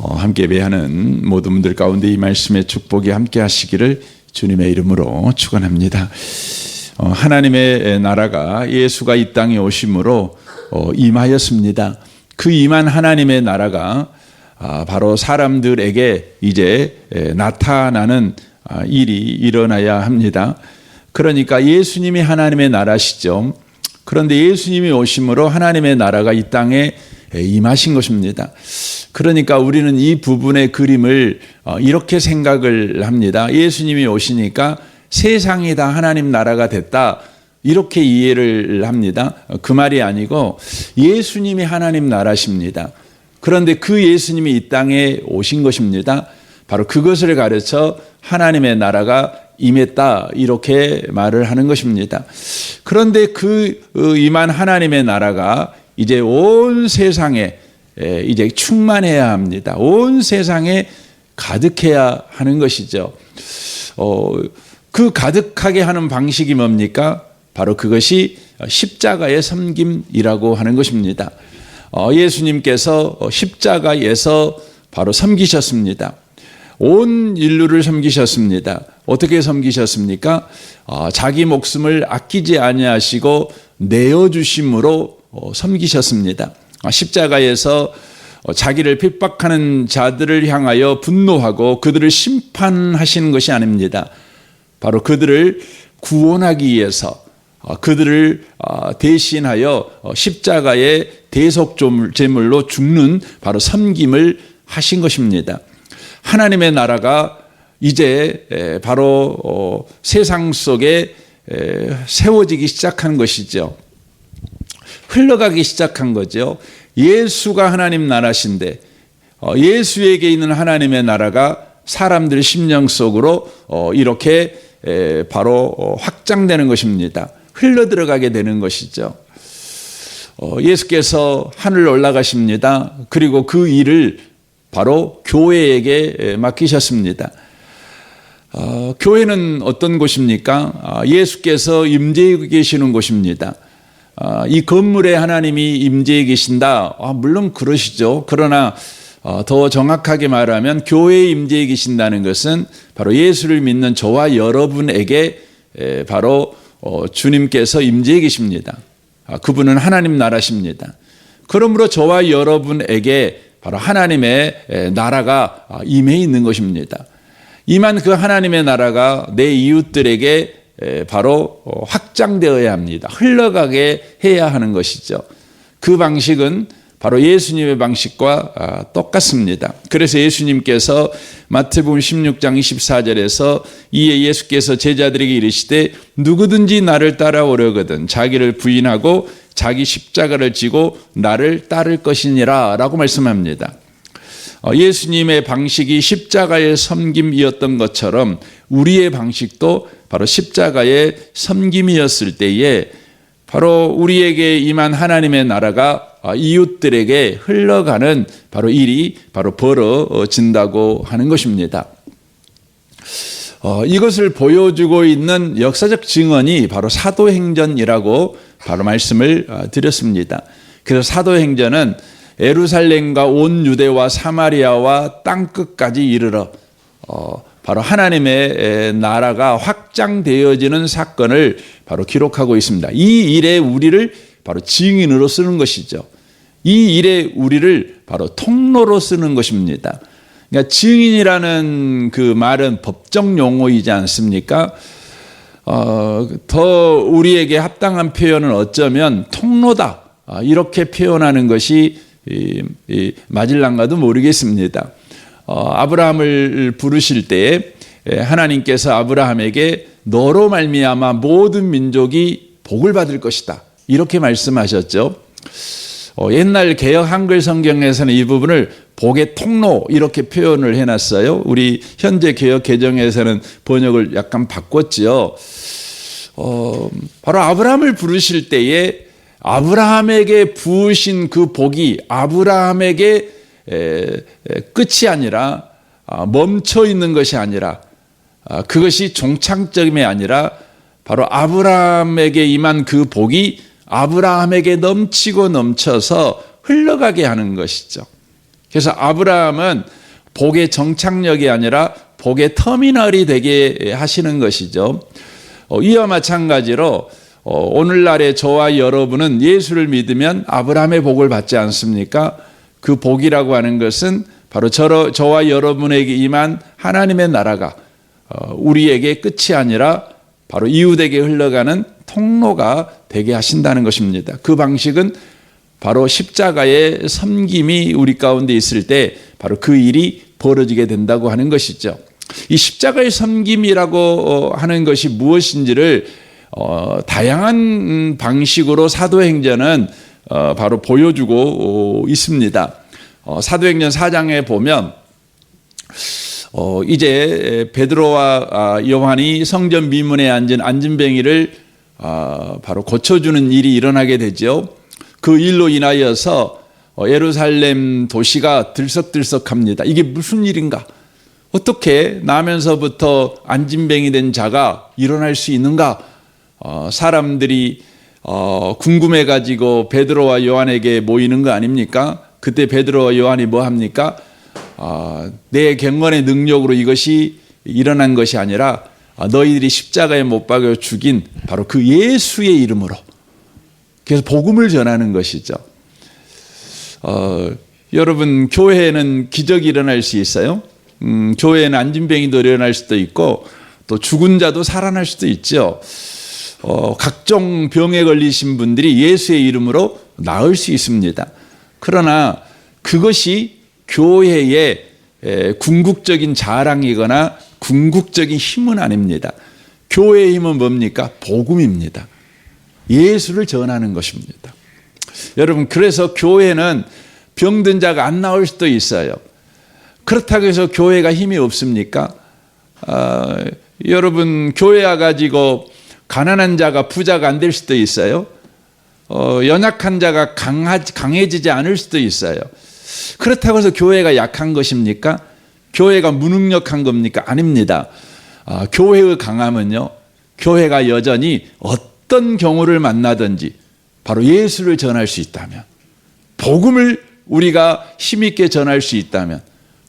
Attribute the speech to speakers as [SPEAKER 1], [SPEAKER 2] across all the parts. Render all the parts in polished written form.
[SPEAKER 1] 함께 예배하는 모든 분들 가운데 이 말씀의 축복이 함께 하시기를 주님의 이름으로 축원합니다. 하나님의 나라가 예수가 이 땅에 오심으로 임하였습니다. 그 임한 하나님의 나라가 바로 사람들에게 이제 나타나는 일이 일어나야 합니다. 그러니까 예수님이 하나님의 나라시죠. 그런데 예수님이 오심으로 하나님의 나라가 이 땅에 임하신 것입니다. 그러니까 우리는 이 부분의 그림을 이렇게 생각을 합니다. 예수님이 오시니까 세상이 다 하나님 나라가 됐다, 이렇게 이해를 합니다. 그 말이 아니고 예수님이 하나님 나라십니다. 그런데 그 예수님이 이 땅에 오신 것입니다. 바로 그것을 가르쳐 하나님의 나라가 임했다, 이렇게 말을 하는 것입니다. 그런데 그 임한 하나님의 나라가 이제 온 세상에 이제 충만해야 합니다. 온 세상에 가득해야 하는 것이죠. 그 가득하게 하는 방식이 뭡니까? 바로 그것이 십자가의 섬김이라고 하는 것입니다. 예수님께서 십자가에서 바로 섬기셨습니다. 온 인류를 섬기셨습니다. 어떻게 섬기셨습니까? 자기 목숨을 아끼지 아니하시고 내어주심으로 섬기셨습니다. 십자가에서 자기를 핍박하는 자들을 향하여 분노하고 그들을 심판하시는 것이 아닙니다. 바로 그들을 구원하기 위해서 그들을 대신하여 십자가의 대속제물로 죽는 바로 섬김을 하신 것입니다. 하나님의 나라가 이제 바로 세상 속에 세워지기 시작한 것이죠. 흘러가기 시작한 거죠. 예수가 하나님 나라신데 예수에게 있는 하나님의 나라가 사람들 심령 속으로 이렇게 바로 확장되는 것입니다. 흘러 들어가게 되는 것이죠. 예수께서 하늘 올라가십니다. 그리고 그 일을 바로 교회에게 맡기셨습니다. 교회는 어떤 곳입니까? 예수께서 임재해 계시는 곳입니다. 이 건물에 하나님이 임재해 계신다, 물론 그러시죠. 그러나 더 정확하게 말하면 교회에 임재해 계신다는 것은 바로 예수를 믿는 저와 여러분에게 바로 주님께서 임재해 계십니다. 그분은 하나님 나라십니다. 그러므로 저와 여러분에게 바로 하나님의 나라가 임해 있는 것입니다. 임한 그 하나님의 나라가 내 이웃들에게 바로 확장되어야 합니다. 흘러가게 해야 하는 것이죠. 그 방식은 바로 예수님의 방식과 똑같습니다. 그래서 예수님께서 마태복음 16장 24절에서 이에 예수께서 제자들에게 이르시되 누구든지 나를 따라오려거든 자기를 부인하고 자기 십자가를 지고 나를 따를 것이니라 라고 말씀합니다. 예수님의 방식이 십자가의 섬김이었던 것처럼 우리의 방식도 바로 십자가의 섬김이었을 때에 바로 우리에게 임한 하나님의 나라가 이웃들에게 흘러가는 바로 일이 바로 벌어진다고 하는 것입니다. 이것을 보여주고 있는 역사적 증언이 바로 사도행전이라고 바로 말씀을 드렸습니다. 그래서 사도행전은 예루살렘과 온 유대와 사마리아와 땅끝까지 이르러 바로 하나님의 나라가 확장되어지는 사건을 바로 기록하고 있습니다. 이 일에 우리를 바로 증인으로 쓰는 것이죠. 이 일에 우리를 바로 통로로 쓰는 것입니다. 그러니까 증인이라는 그 말은 법정 용어이지 않습니까? 더 우리에게 합당한 표현은 어쩌면 통로다, 이렇게 표현하는 것이 맞을랑가도 모르겠습니다. 아브라함을 부르실 때에 하나님께서 아브라함에게 너로 말미암아 모든 민족이 복을 받을 것이다, 이렇게 말씀하셨죠. 옛날 개역 한글 성경에서는 이 부분을 복의 통로 이렇게 표현을 해놨어요. 우리 현재 개역 개정에서는 번역을 약간 바꿨죠. 바로 아브라함을 부르실 때에 아브라함에게 부으신 그 복이 아브라함에게 끝이 아니라 멈춰 있는 것이 아니라 그것이 종착점이 아니라 바로 아브라함에게 임한 그 복이 아브라함에게 넘치고 넘쳐서 흘러가게 하는 것이죠. 그래서 아브라함은 복의 정착력이 아니라 복의 터미널이 되게 하시는 것이죠. 이와 마찬가지로 오늘날의 저와 여러분은 예수를 믿으면 아브라함의 복을 받지 않습니까? 그 복이라고 하는 것은 바로 저와 여러분에게 임한 하나님의 나라가 우리에게 끝이 아니라 바로 이웃에게 흘러가는 통로가 되게 하신다는 것입니다. 그 방식은 바로 십자가의 섬김이 우리 가운데 있을 때 바로 그 일이 벌어지게 된다고 하는 것이죠. 이 십자가의 섬김이라고 하는 것이 무엇인지를 다양한 방식으로 사도행전은 바로 보여주고 있습니다. 사도행전 4장에 보면 이제 베드로와 요한이 성전 미문에 앉은 안진뱅이를 바로 고쳐주는 일이 일어나게 되죠. 그 일로 인하여서 예루살렘 도시가 들썩들썩합니다. 이게 무슨 일인가? 어떻게 나면서부터 안진뱅이 된 자가 일어날 수 있는가? 사람들이 궁금해가지고 베드로와 요한에게 모이는 거 아닙니까? 그때 베드로와 요한이 뭐 합니까? 내 경건의 능력으로 이것이 일어난 것이 아니라 너희들이 십자가에 못 박여 죽인 바로 그 예수의 이름으로. 그래서 복음을 전하는 것이죠. 여러분, 교회에는 기적이 일어날 수 있어요. 교회에는 안진뱅이도 일어날 수도 있고 또 죽은 자도 살아날 수도 있죠. 각종 병에 걸리신 분들이 예수의 이름으로 나을 수 있습니다. 그러나 그것이 교회의 궁극적인 자랑이거나 궁극적인 힘은 아닙니다. 교회의 힘은 뭡니까? 복음입니다. 예수를 전하는 것입니다. 여러분, 그래서 교회는 병든 자가 안 나올 수도 있어요. 그렇다고 해서 교회가 힘이 없습니까? 여러분, 교회 와가지고 가난한 자가 부자가 안 될 수도 있어요. 연약한 자가 강해지지 않을 수도 있어요. 그렇다고 해서 교회가 약한 것입니까? 교회가 무능력한 겁니까? 아닙니다. 교회의 강함은요, 교회가 여전히 어떤 경우를 만나든지 바로 예수를 전할 수 있다면, 복음을 우리가 힘있게 전할 수 있다면,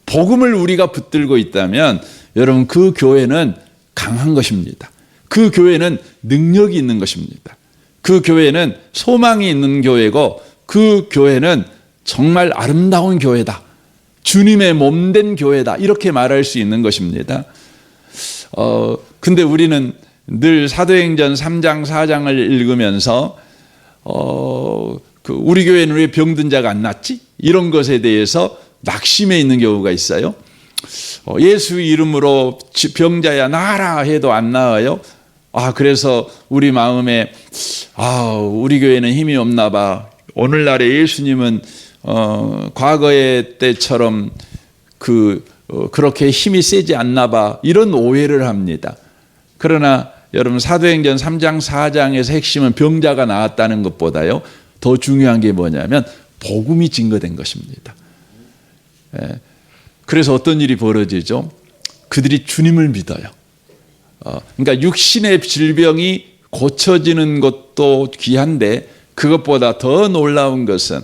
[SPEAKER 1] 복음을 우리가 붙들고 있다면 여러분, 그 교회는 강한 것입니다. 그 교회는 능력이 있는 것입니다. 그 교회는 소망이 있는 교회고 그 교회는 정말 아름다운 교회다. 주님의 몸된 교회다. 이렇게 말할 수 있는 것입니다. 근데 우리는 늘 사도행전 3장 4장을 읽으면서 우리 교회는 왜 병든 자가 안 낫지? 이런 것에 대해서 낙심해 있는 경우가 있어요. 예수 이름으로 병자야 나아라 해도 안 나아요. 그래서 우리 마음에 우리 교회는 힘이 없나 봐. 오늘날의 예수님은 과거의 때처럼 그렇게 힘이 세지 않나 봐. 이런 오해를 합니다. 그러나 여러분, 사도행전 3장 4장에서 핵심은 병자가 나았다는 것보다요, 더 중요한 게 뭐냐면 복음이 증거된 것입니다. 그래서 어떤 일이 벌어지죠? 그들이 주님을 믿어요. 그러니까 육신의 질병이 고쳐지는 것도 귀한데 그것보다 더 놀라운 것은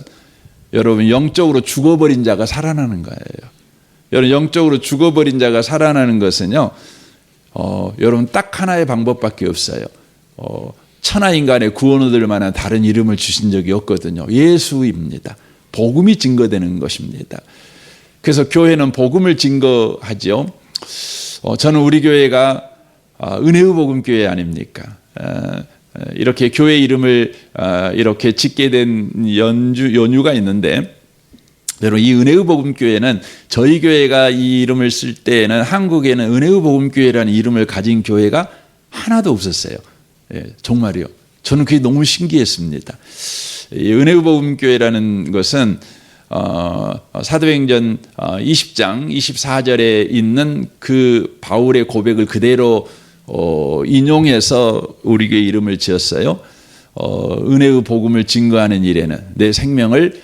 [SPEAKER 1] 여러분, 영적으로 죽어버린 자가 살아나는 거예요. 여러분, 영적으로 죽어버린 자가 살아나는 것은요, 여러분, 딱 하나의 방법밖에 없어요. 천하인간의 구원 얻을 만한 다른 이름을 주신 적이 없거든요. 예수입니다. 복음이 증거되는 것입니다. 그래서 교회는 복음을 증거하죠. 저는 우리 교회가 은혜의 복음 교회 아닙니까? 이렇게 교회 이름을 이렇게 짓게 된 연유가 있는데, 여러분, 이 은혜의 복음 교회는 저희 교회가 이 이름을 쓸 때에는 한국에는 은혜의 복음 교회라는 이름을 가진 교회가 하나도 없었어요. 정말이요. 저는 그게 너무 신기했습니다. 이 은혜의 복음 교회라는 것은 사도행전 20장 24절에 있는 그 바울의 고백을 그대로 인용해서 우리 교회 이름을 지었어요. 은혜의 복음을 증거하는 일에는 내 생명을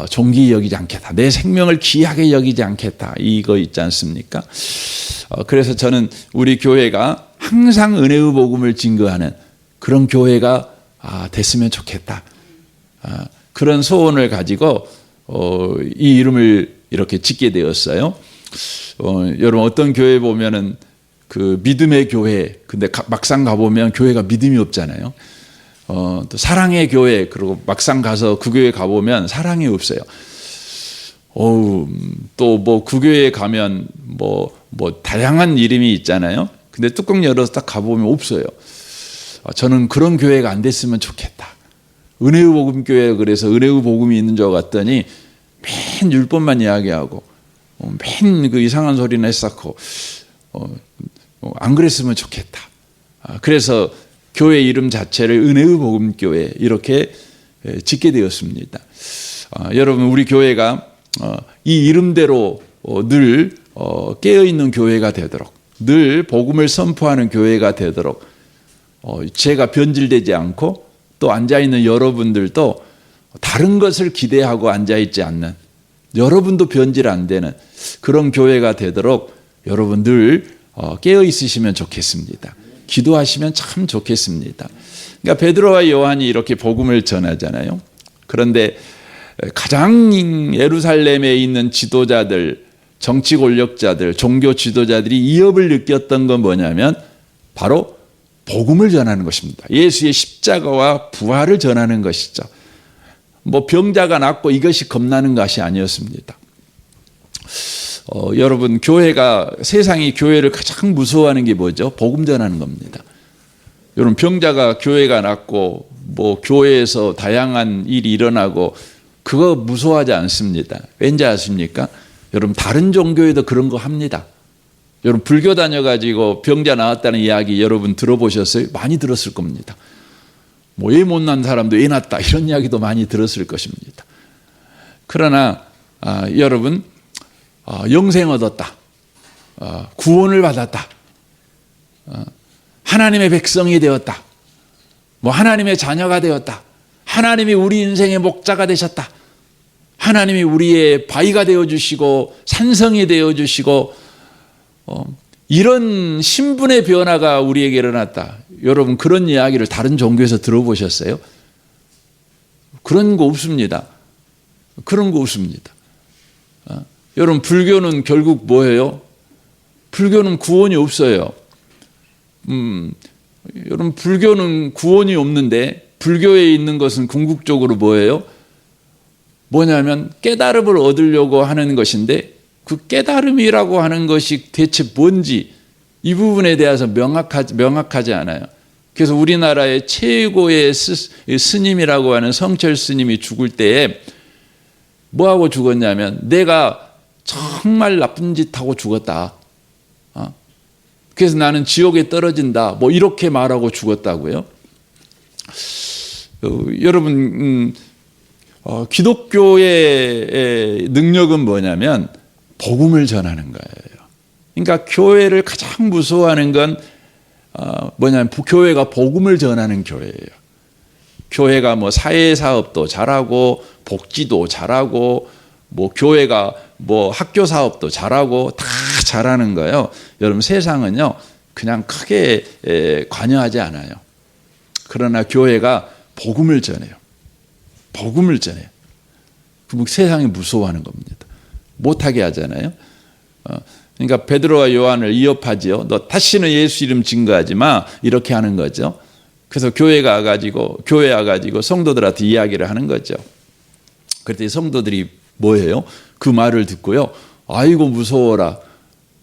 [SPEAKER 1] 존귀히 여기지 않겠다. 내 생명을 귀하게 여기지 않겠다. 이거 있지 않습니까? 그래서 저는 우리 교회가 항상 은혜의 복음을 증거하는 그런 교회가 됐으면 좋겠다. 그런 소원을 가지고 이 이름을 이렇게 짓게 되었어요. 여러분 어떤 교회 보면은 그 믿음의 교회, 근데 막상 가보면 교회가 믿음이 없잖아요. 또 사랑의 교회, 그리고 막상 가서 그 교회 가보면 사랑이 없어요. 또 뭐 그 교회에 가면 뭐 다양한 이름이 있잖아요. 근데 뚜껑 열어서 딱 가보면 없어요. 저는 그런 교회가 안 됐으면 좋겠다. 은혜의 복음 교회, 그래서 은혜의 복음이 있는 줄 알았더니 맨 율법만 이야기하고 맨 그 이상한 소리나 했었고 안 그랬으면 좋겠다. 그래서 교회 이름 자체를 은혜의 복음 교회 이렇게 짓게 되었습니다. 여러분 우리 교회가 이 이름대로 늘 깨어있는 교회가 되도록, 늘 복음을 선포하는 교회가 되도록 제가 변질되지 않고 또 앉아있는 여러분들도 다른 것을 기대하고 앉아있지 않는, 여러분도 변질 안 되는 그런 교회가 되도록 여러분 늘 깨어있으시면 좋겠습니다. 기도하시면 참 좋겠습니다. 그러니까 베드로와 요한이 이렇게 복음을 전하잖아요. 그런데 가장 예루살렘에 있는 지도자들, 정치 권력자들, 종교 지도자들이 위협을 느꼈던 건 뭐냐면 바로 복음을 전하는 것입니다. 예수의 십자가와 부활을 전하는 것이죠. 뭐 병자가 낫고 이것이 겁나는 것이 아니었습니다. 여러분 교회가, 세상이 교회를 가장 무서워하는 게 뭐죠? 복음 전하는 겁니다. 여러분 병자가 교회가 낫고 뭐 교회에서 다양한 일이 일어나고 그거 무서워하지 않습니다. 왠지 아십니까? 여러분 다른 종교에도 그런 거 합니다. 여러분 불교 다녀가지고 병자 나왔다는 이야기 여러분 들어보셨어요? 많이 들었을 겁니다. 뭐 애 못난 사람도 애 낳았다 이런 이야기도 많이 들었을 것입니다. 그러나 여러분 영생 얻었다, 구원을 받았다, 하나님의 백성이 되었다, 뭐 하나님의 자녀가 되었다, 하나님이 우리 인생의 목자가 되셨다, 하나님이 우리의 바위가 되어주시고 산성이 되어주시고 이런 신분의 변화가 우리에게 일어났다. 여러분 그런 이야기를 다른 종교에서 들어보셨어요? 그런 거 없습니다. 그런 거 없습니다. 여러분 불교는 결국 뭐예요? 불교는 구원이 없어요. 여러분 불교는 구원이 없는데 불교에 있는 것은 궁극적으로 뭐예요? 뭐냐면 깨달음을 얻으려고 하는 것인데 그 깨달음이라고 하는 것이 대체 뭔지 이 부분에 대해서 명확하지 않아요. 그래서 우리나라의 최고의 스님이라고 하는 성철 스님이 죽을 때에 뭐하고 죽었냐면 내가 정말 나쁜 짓 하고 죽었다. 그래서 나는 지옥에 떨어진다. 뭐 이렇게 말하고 죽었다고요. 여러분 기독교의 능력은 뭐냐면 복음을 전하는 거예요. 그러니까 교회를 가장 무서워하는 건 뭐냐면 교회가 복음을 전하는 교회예요. 교회가 뭐 사회사업도 잘하고 복지도 잘하고 뭐 교회가 뭐 학교 사업도 잘하고 다 잘하는 거예요. 여러분 세상은요 그냥 크게 관여하지 않아요. 그러나 교회가 복음을 전해요. 복음을 전해요. 그럼 세상이 무서워하는 겁니다. 못하게 하잖아요. 그러니까 베드로와 요한을 위협하지요. 너 다시는 예수 이름 증거하지 마. 이렇게 하는 거죠. 그래서 교회 와가지고 성도들한테 이야기를 하는 거죠. 그랬더니 성도들이 뭐예요? 그 말을 듣고요. 아이고 무서워라.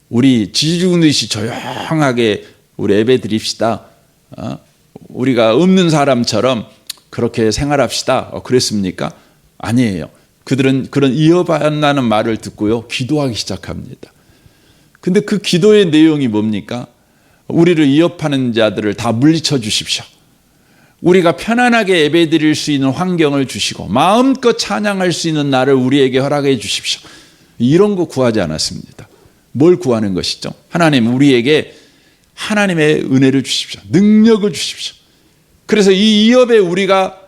[SPEAKER 1] 우리 지죽듯이 조용하게 우리 예배 드립시다. 우리가 없는 사람처럼 그렇게 생활합시다. 그랬습니까? 아니에요. 그들은 그런 위협한다는 말을 듣고요. 기도하기 시작합니다. 근데 그 기도의 내용이 뭡니까? 우리를 위협하는 자들을 다 물리쳐 주십시오. 우리가 편안하게 예배드릴 수 있는 환경을 주시고 마음껏 찬양할 수 있는 날을 우리에게 허락해 주십시오. 이런 거 구하지 않았습니다. 뭘 구하는 것이죠? 하나님 우리에게 하나님의 은혜를 주십시오. 능력을 주십시오. 그래서 이 위협에 우리가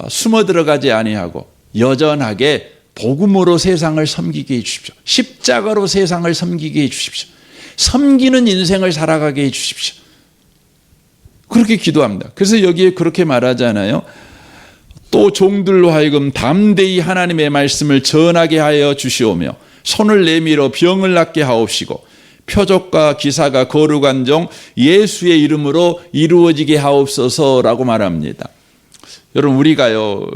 [SPEAKER 1] 숨어 들어가지 아니하고 여전하게 복음으로 세상을 섬기게 해주십시오. 십자가로 세상을 섬기게 해주십시오. 섬기는 인생을 살아가게 해주십시오. 그렇게 기도합니다. 그래서 여기에 그렇게 말하잖아요. 또 종들로 하여금 담대히 하나님의 말씀을 전하게 하여 주시오며 손을 내밀어 병을 낫게 하옵시고 표적과 기사가 거룩한 종 예수의 이름으로 이루어지게 하옵소서라고 말합니다. 여러분, 우리가요,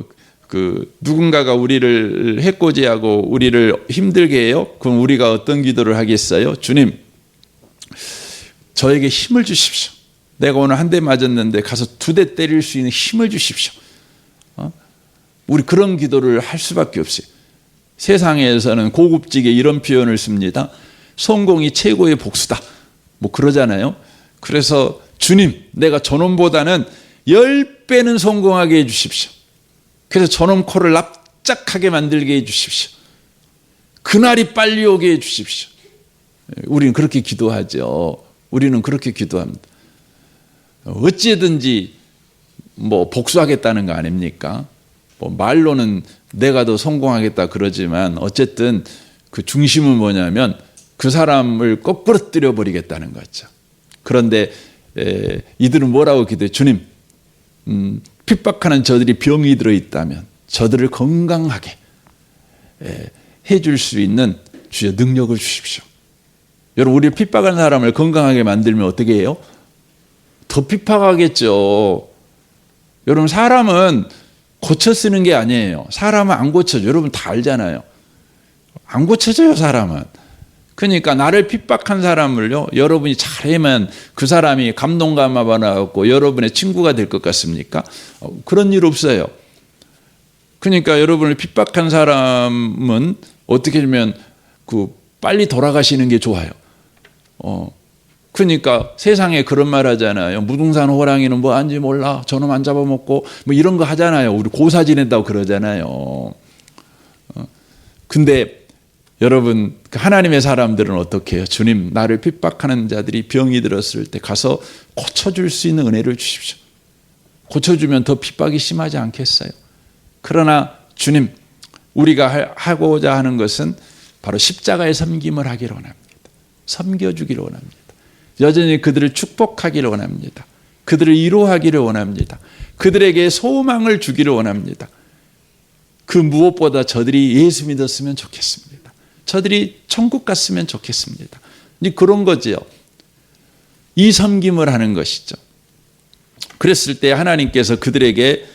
[SPEAKER 1] 누군가가 우리를 해코지하고 우리를 힘들게 해요. 그럼 우리가 어떤 기도를 하겠어요? 주님, 저에게 힘을 주십시오. 내가 오늘 한 대 맞았는데 가서 2대 때릴 수 있는 힘을 주십시오. 우리 그런 기도를 할 수밖에 없어요. 세상에서는 고급지게 이런 표현을 씁니다. 성공이 최고의 복수다. 뭐 그러잖아요. 그래서 주님, 내가 저놈보다는 10배는 성공하게 해 주십시오. 그래서 저놈 코를 납작하게 만들게 해 주십시오. 그날이 빨리 오게 해 주십시오. 우리는 그렇게 기도하죠. 우리는 그렇게 기도합니다. 어찌든지 뭐 복수하겠다는 거 아닙니까? 뭐 말로는 내가 더 성공하겠다 그러지만 어쨌든 그 중심은 뭐냐면 그 사람을 거꾸러뜨려 버리겠다는 거죠. 그런데 이들은 뭐라고 기도해? 주님, 핍박하는 저들이 병이 들어있다면 저들을 건강하게 해줄 수 있는 주의 능력을 주십시오. 여러분, 우리 핍박하는 사람을 건강하게 만들면 어떻게 해요? 더 핍박하겠죠. 여러분, 사람은 고쳐 쓰는 게 아니에요. 사람은 안 고쳐져. 여러분 다 알잖아요. 안 고쳐져요, 사람은. 그러니까 나를 핍박한 사람을요, 여러분이 잘하면 그 사람이 감동감화 받아갖고 여러분의 친구가 될 것 같습니까? 그런 일 없어요. 그러니까 여러분을 핍박한 사람은 어떻게 보면 빨리 돌아가시는 게 좋아요. 그러니까 세상에 그런 말 하잖아요. 무등산 호랑이는 뭐 한지 몰라. 저놈 안 잡아먹고 뭐 이런 거 하잖아요. 우리 고사 지낸다고 그러잖아요. 근데 여러분, 하나님의 사람들은 어떻게 해요? 주님, 나를 핍박하는 자들이 병이 들었을 때 가서 고쳐줄 수 있는 은혜를 주십시오. 고쳐주면 더 핍박이 심하지 않겠어요? 그러나 주님, 우리가 하고자 하는 것은 바로 십자가의 섬김을 하기를 원합니다. 섬겨주기를 원합니다. 여전히 그들을 축복하기를 원합니다. 그들을 위로하기를 원합니다. 그들에게 소망을 주기를 원합니다. 그 무엇보다 저들이 예수 믿었으면 좋겠습니다. 저들이 천국 갔으면 좋겠습니다. 이제 그런 거지요. 이 섬김을 하는 것이죠. 그랬을 때 하나님께서 그들에게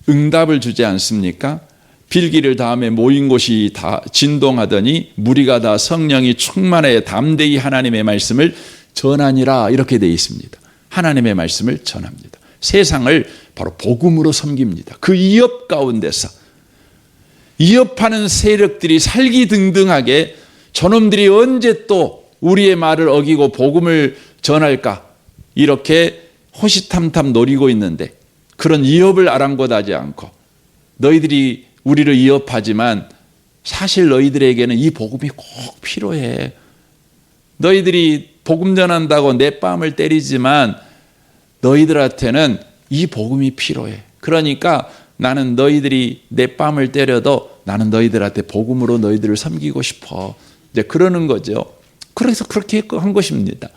[SPEAKER 1] 응답을 주지 않습니까? 빌기를 다음에 모인 곳이 다 진동하더니 무리가 다 성령이 충만해 담대히 하나님의 말씀을 전하니라, 이렇게 되어 있습니다. 하나님의 말씀을 전합니다. 세상을 바로 복음으로 섬깁니다. 그 이업 가운데서 이업하는 세력들이 살기등등하게 저놈들이 언제 또 우리의 말을 어기고 복음을 전할까, 이렇게 호시탐탐 노리고 있는데 그런 이업을 아랑곳하지 않고 너희들이 우리를 이업하지만 사실 너희들에게는 이 복음이 꼭 필요해. 너희들이 복음 전한다고 내 뺨을 때리지만 너희들한테는 이 복음이 필요해. 그러니까 나는 너희들이 내 뺨을 때려도 나는 너희들한테 복음으로 너희들을 섬기고 싶어. 이제 그러는 거죠. 그래서 그렇게 한 것입니다.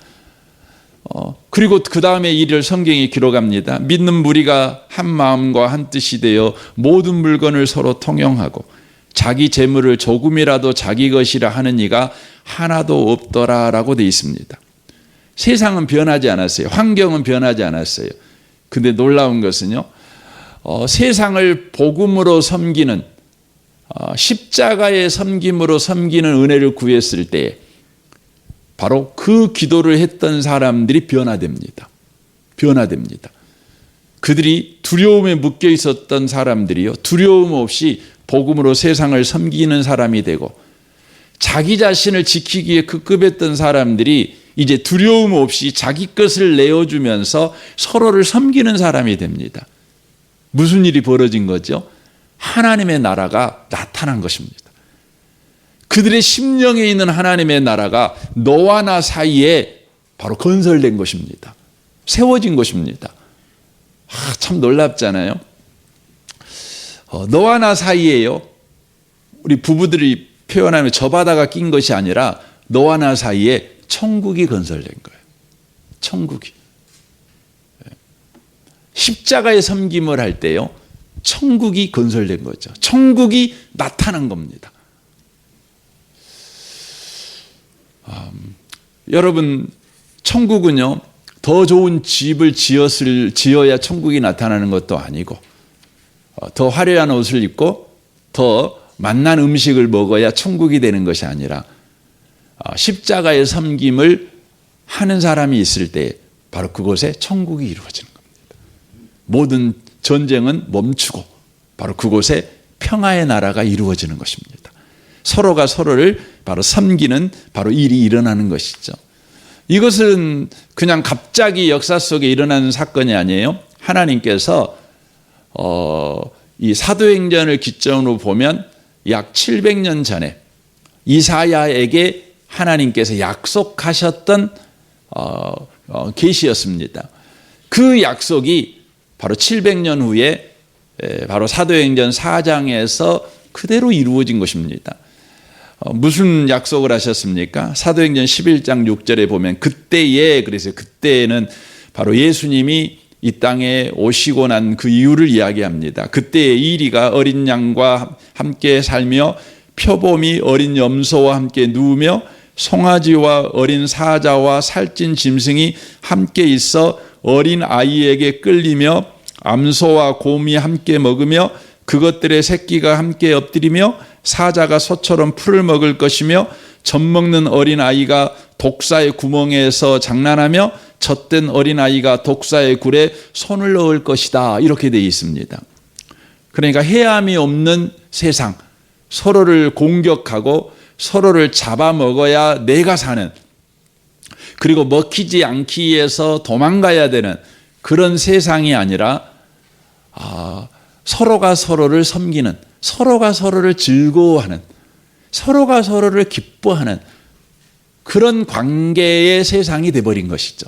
[SPEAKER 1] 그리고 그 다음에 이를 성경이 기록합니다. 믿는 무리가 한 마음과 한 뜻이 되어 모든 물건을 서로 통용하고 자기 재물을 조금이라도 자기 것이라 하는 이가 하나도 없더라라고 되어 있습니다. 세상은 변하지 않았어요. 환경은 변하지 않았어요. 근데 놀라운 것은요, 세상을 복음으로 섬기는, 십자가의 섬김으로 섬기는 은혜를 구했을 때 바로 그 기도를 했던 사람들이 변화됩니다. 변화됩니다. 그들이 두려움에 묶여 있었던 사람들이요, 두려움 없이 복음으로 세상을 섬기는 사람이 되고, 자기 자신을 지키기 위해 급급했던 사람들이 이제 두려움 없이 자기 것을 내어주면서 서로를 섬기는 사람이 됩니다. 무슨 일이 벌어진 거죠? 하나님의 나라가 나타난 것입니다. 그들의 심령에 있는 하나님의 나라가 너와 나 사이에 바로 건설된 것입니다. 세워진 것입니다. 참 놀랍잖아요. 너와 나 사이에요, 우리 부부들이 표현하면 저 바다가 낀 것이 아니라 너와 나 사이에 천국이 건설된 거예요. 천국이. 십자가의 섬김을 할 때요, 천국이 건설된 거죠. 천국이 나타난 겁니다. 여러분, 천국은요, 더 좋은 집을 지어야 천국이 나타나는 것도 아니고, 더 화려한 옷을 입고 더 맛난 음식을 먹어야 천국이 되는 것이 아니라, 십자가의 섬김을 하는 사람이 있을 때 바로 그곳에 천국이 이루어지는 겁니다. 모든 전쟁은 멈추고 바로 그곳에 평화의 나라가 이루어지는 것입니다. 서로가 서로를 바로 섬기는 바로 일이 일어나는 것이죠. 이것은 그냥 갑자기 역사 속에 일어나는 사건이 아니에요. 하나님께서 이 사도행전을 기점으로 보면 약 700년 전에 이사야에게 하나님께서 약속하셨던 계시였습니다. 그 약속이 바로 700년 후에 바로 사도행전 4장에서 그대로 이루어진 것입니다. 무슨 약속을 하셨습니까? 사도행전 11장 6절에 보면 그때에, 그래서 그때는 바로 예수님이 이 땅에 오시고 난 그 이유를 이야기합니다. 그때의 이리가 어린 양과 함께 살며 표범이 어린 염소와 함께 누우며 송아지와 어린 사자와 살찐 짐승이 함께 있어 어린 아이에게 끌리며 암소와 곰이 함께 먹으며 그것들의 새끼가 함께 엎드리며 사자가 소처럼 풀을 먹을 것이며 젖먹는 어린 아이가 독사의 구멍에서 장난하며 젖된 어린 아이가 독사의 굴에 손을 넣을 것이다. 이렇게 되어 있습니다. 그러니까 해함이 없는 세상, 서로를 공격하고 서로를 잡아먹어야 내가 사는, 그리고 먹히지 않기 위해서 도망가야 되는 그런 세상이 아니라 서로가 서로를 섬기는, 서로가 서로를 즐거워하는, 서로가 서로를 기뻐하는 그런 관계의 세상이 되어버린 것이죠.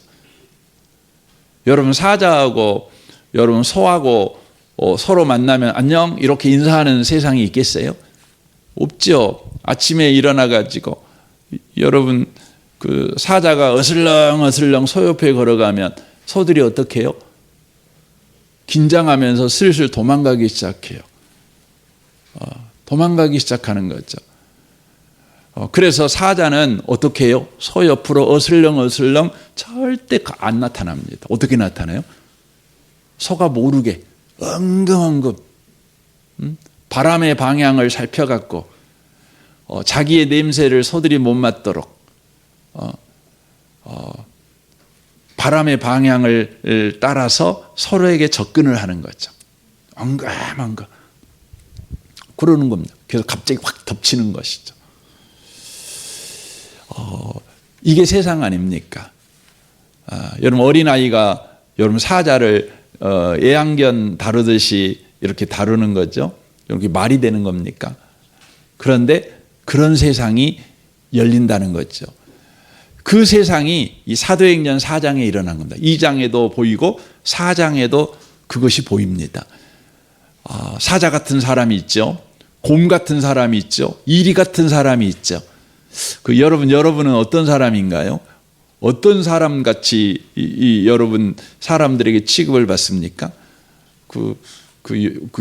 [SPEAKER 1] 여러분, 사자하고 여러분 소하고 서로 만나면 안녕 이렇게 인사하는 세상이 있겠어요? 없죠. 아침에 일어나 가지고 여러분, 그 사자가 어슬렁어슬렁 소 옆에 걸어가면 소들이 어떻게 해요? 긴장하면서 슬슬 도망가기 시작해요. 도망가기 시작하는 거죠. 그래서 사자는 어떻게 해요? 소 옆으로 어슬렁어슬렁 절대 안 나타납니다. 어떻게 나타나요? 소가 모르게 엉금엉금 바람의 방향을 살펴갖고 자기의 냄새를 소들이 못 맡도록 바람의 방향을 따라서 서로에게 접근을 하는 거죠. 엉금엉금 그러는 겁니다. 그래서 갑자기 확 덮치는 것이죠. 이게 세상 아닙니까? 여러분, 어린아이가 여러분 사자를 애완견 다루듯이 이렇게 다루는 거죠. 이렇게 말이 되는 겁니까? 그런데 그런 세상이 열린다는 거죠. 그 세상이 이 사도행전 4장에 일어난 겁니다. 2장에도 보이고 4장에도 그것이 보입니다. 사자 같은 사람이 있죠. 곰 같은 사람이 있죠. 이리 같은 사람이 있죠. 여러분은 어떤 사람인가요? 어떤 사람 같이 여러분 사람들에게 취급을 받습니까? 그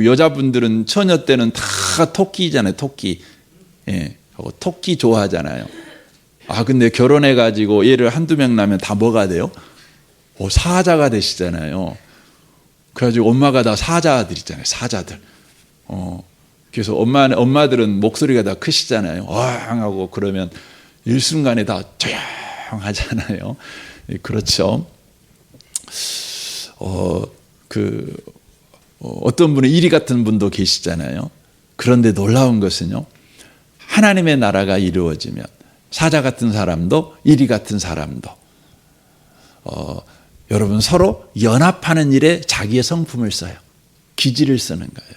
[SPEAKER 1] 여자분들은 처녀 때는 다 토끼잖아요. 토끼. 예, 토끼 좋아하잖아요. 근데 결혼해가지고 얘를 한두 명 나면 다 뭐가 돼요? 사자가 되시잖아요. 그래가지고 엄마가 다 사자들이잖아요. 사자들. 그래서 엄마들은 목소리가 다 크시잖아요. 왕 하고 그러면 일순간에 다 조용하잖아요. 그렇죠. 어떤 분은 이리 같은 분도 계시잖아요. 그런데 놀라운 것은요, 하나님의 나라가 이루어지면 사자 같은 사람도 이리 같은 사람도 여러분 서로 연합하는 일에 자기의 성품을 써요. 기질을 쓰는 거예요.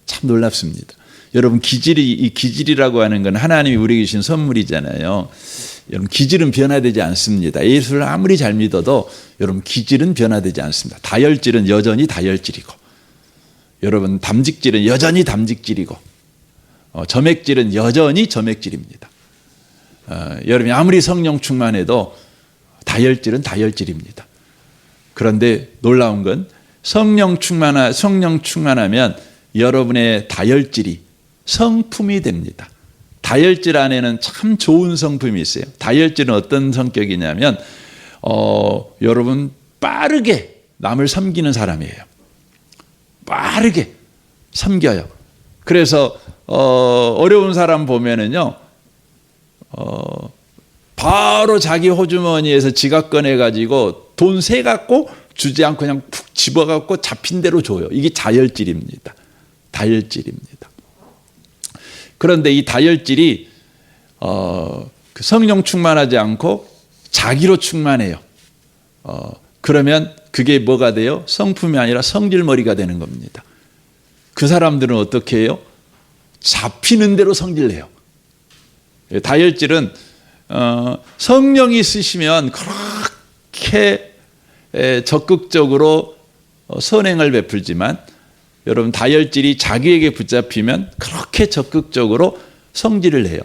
[SPEAKER 1] 참 놀랍습니다. 여러분, 이 기질이라고 하는 건 하나님이 우리에게 주신 선물이잖아요. 여러분, 기질은 변화되지 않습니다. 예수를 아무리 잘 믿어도 여러분 기질은 변화되지 않습니다. 다혈질은 여전히 다혈질이고, 여러분 담직질은 여전히 담직질이고, 점액질은 여전히 점액질입니다. 여러분이 아무리 성령 충만해도 다혈질은 다혈질입니다. 그런데 놀라운 건 성령 충만하면 여러분의 다혈질이 성품이 됩니다. 다혈질 안에는 참 좋은 성품이 있어요. 다혈질은 어떤 성격이냐면 여러분 빠르게 남을 섬기는 사람이에요. 빠르게 섬겨요. 그래서 어려운 사람 보면은요, 바로 자기 호주머니에서 지갑 꺼내가지고 돈 세 갖고 주지 않고 그냥 푹 집어갖고 잡힌 대로 줘요. 이게 다혈질입니다. 다혈질입니다. 그런데 이 다혈질이 그 성령 충만하지 않고 자기로 충만해요. 그러면 그게 뭐가 돼요? 성품이 아니라 성질머리가 되는 겁니다. 그 사람들은 어떻게 해요? 잡히는 대로 성질내요. 다혈질은 성령이 쓰시면 그렇게 적극적으로 선행을 베풀지만 여러분 다혈질이 자기에게 붙잡히면 그렇게 적극적으로 성질을 해요.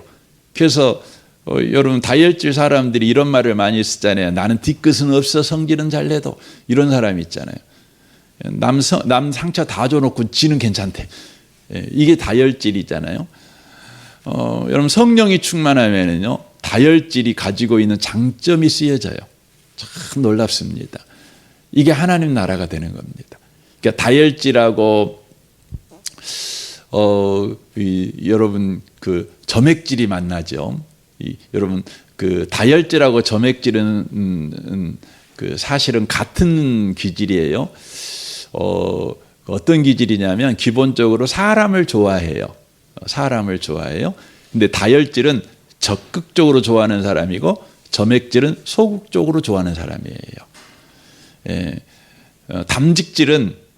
[SPEAKER 1] 그래서 여러분 다혈질 사람들이 이런 말을 많이 쓰잖아요. 나는 뒤끝은 없어 성질은 잘 내도. 이런 사람이 있잖아요. 남 상처 다 줘놓고 지는 괜찮대. 이게 다혈질이잖아요. 여러분 성령이 충만하면은요, 다혈질이 가지고 있는 장점이 쓰여져요. 참 놀랍습니다. 이게 하나님 나라가 되는 겁니다. 그러니까 다혈질하고 여러분 그 점액질이 만나죠. 여러분 그 다혈질하고 점액질은 그 사실은 같은 기질이에요. 어떤 기질이냐면 기본적으로 사람을 좋아해요. 사람을 좋아해요. 근데 다혈질은 적극적으로 좋아하는 사람이고 점액질은 소극적으로 좋아하는 사람이에요.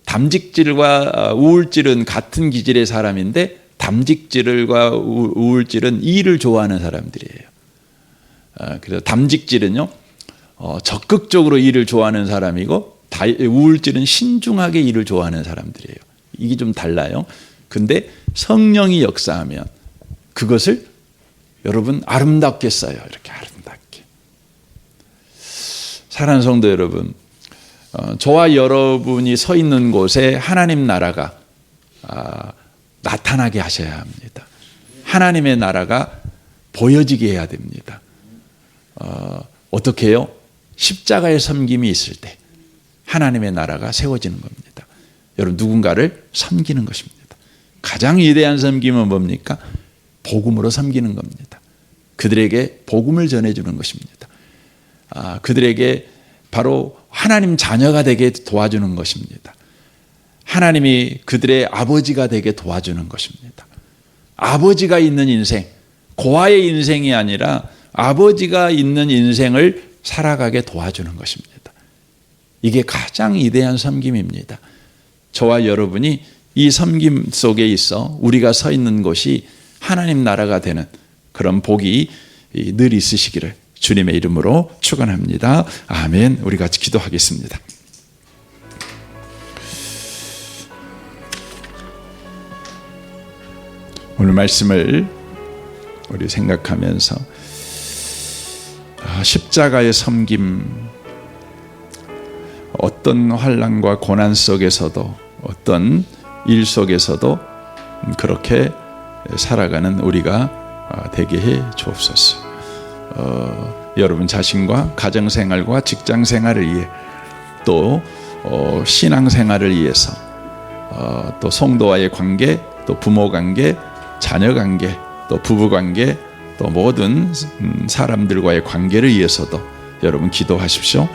[SPEAKER 1] 담직질과 우울질은 같은 기질의 사람인데 담직질과 우울질은 일을 좋아하는 사람들이에요. 그래서 담직질은요, 적극적으로 일을 좋아하는 사람이고 우울질은 신중하게 일을 좋아하는 사람들이에요. 이게 좀 달라요. 근데 성령이 역사하면 그것을 여러분 아름답게 써요. 이렇게 아름답게. 사랑하는 성도 여러분, 저와 여러분이 서 있는 곳에 하나님 나라가 나타나게 하셔야 합니다. 하나님의 나라가 보여지게 해야 됩니다. 어떻게 해요? 십자가의 섬김이 있을 때 하나님의 나라가 세워지는 겁니다. 여러분 누군가를 섬기는 것입니다. 가장 위대한 섬김은 뭡니까? 복음으로 섬기는 겁니다. 그들에게 복음을 전해주는 것입니다. 그들에게 바로 하나님 자녀가 되게 도와주는 것입니다. 하나님이 그들의 아버지가 되게 도와주는 것입니다. 아버지가 있는 인생, 고아의 인생이 아니라 아버지가 있는 인생을 살아가게 도와주는 것입니다. 이게 가장 위대한 섬김입니다. 저와 여러분이 이 섬김 속에 있어 우리가 서 있는 곳이 하나님 나라가 되는 그런 복이 늘 있으시기를 주님의 이름으로 축원합니다. 아멘. 우리 같이 기도하겠습니다. 오늘 말씀을 우리 생각하면서 십자가의 섬김, 어떤 환난과 고난 속에서도 어떤 일 속에서도 그렇게 살아가는 우리가 되게 해 주옵소서. 여러분 자신과 가정생활과 직장생활을 위해 또 신앙생활을 위해서 또 성도와의 관계, 또 부모관계, 자녀관계, 또 부부관계, 또 모든 사람들과의 관계를 위해서도 여러분 기도하십시오.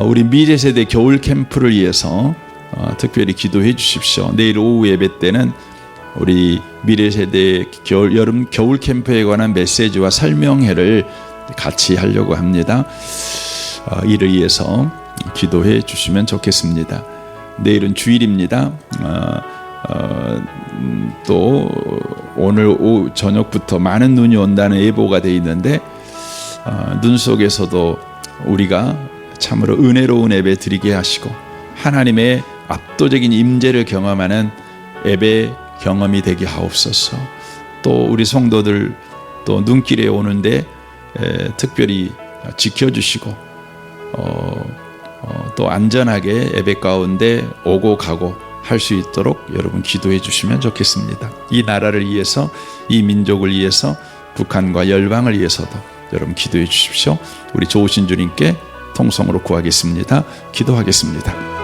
[SPEAKER 1] 우리 미래세대 겨울 캠프를 위해서 특별히 기도해 주십시오. 내일 오후 예배 때는 우리 미래세대 여름 겨울 캠프에 관한 메시지와 설명회를 같이 하려고 합니다. 이를 위해서 기도해 주시면 좋겠습니다. 내일은 주일입니다. 또 오늘 오후 저녁부터 많은 눈이 온다는 예보가 되어 있는데 눈 속에서도 우리가 참으로 은혜로운 예배 드리게 하시고 하나님의 압도적인 임재를 경험하는 예배 경험이 되게 하옵소서. 또 우리 성도들 또 눈길에 오는데 특별히 지켜주시고 또 안전하게 예배 가운데 오고 가고 할 수 있도록 여러분 기도해 주시면 좋겠습니다. 이 나라를 위해서, 이 민족을 위해서, 북한과 열방을 위해서도 여러분 기도해 주십시오. 우리 좋으신 주님께 통성으로 구하겠습니다. 기도하겠습니다.